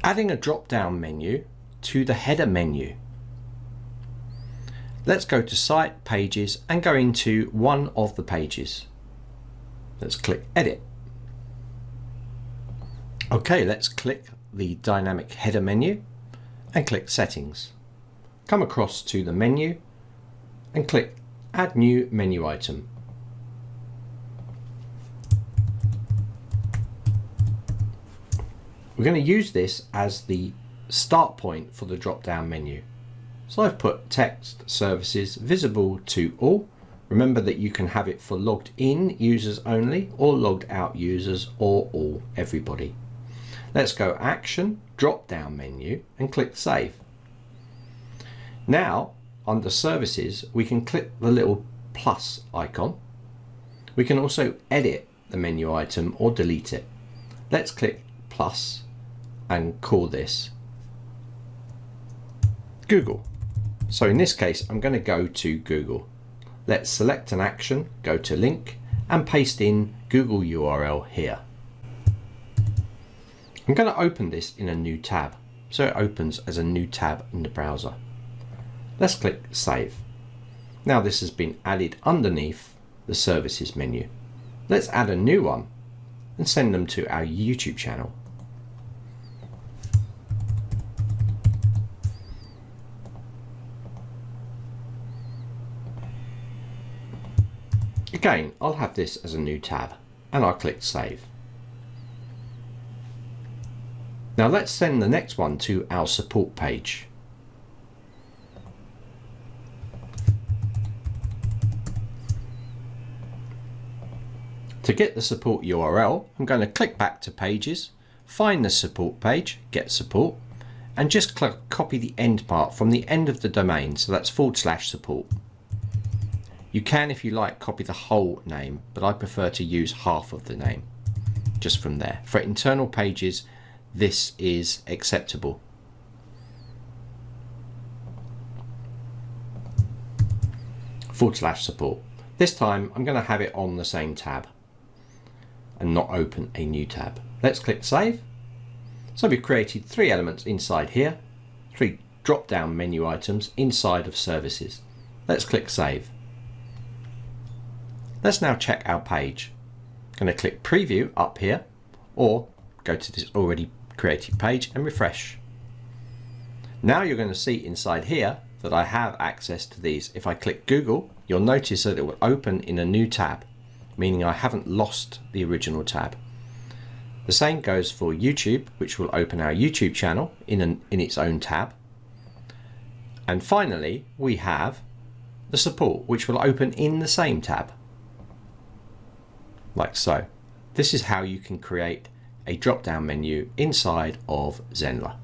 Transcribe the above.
Adding a drop-down menu to the header menu. Let's go to Site, Pages and go into one of the pages. Let's click Edit. Okay, let's click the dynamic header menu and click Settings. Come across to the menu and click Add New Menu Item. We're going to use this as the start point for the drop-down menu. So I've put text services visible to all. Remember that you can have it for logged in users only or logged out users or all, everybody. Let's go Action, drop-down menu and click Save. Now under Services we can click the little plus icon. We can also edit the menu item or delete it. Let's click plus and call this Google. So in this case, I'm going to go to Google. Let's select an action, go to link and paste in Google URL here. I'm going to open this in a new tab. So it opens as a new tab in the browser. Let's click Save. Now this has been added underneath the services menu. Let's add a new one and send them to our YouTube channel. Again, I'll have this as a new tab and I'll click Save. Now let's send the next one to our support page. To get the support URL, I'm going to click back to Pages, find the support page, Get Support, and just copy the end part from the end of the domain, so that's /support. You can, if you like, copy the whole name, but I prefer to use half of the name just from there. For internal pages, this is acceptable. /support. This time I'm going to have it on the same tab and not open a new tab. Let's click Save. So we've created 3 elements inside here, 3 drop-down menu items inside of Services. Let's click Save. Let's now check our page. I'm going to click Preview up here or go to this already created page and refresh. Now you're going to see inside here that I have access to these. If I click Google, you'll notice that it will open in a new tab, meaning I haven't lost the original tab. The same goes for YouTube, which will open our YouTube channel in its own tab. And finally, we have the support, which will open in the same tab. Like so. This is how you can create a drop-down menu inside of Zenler.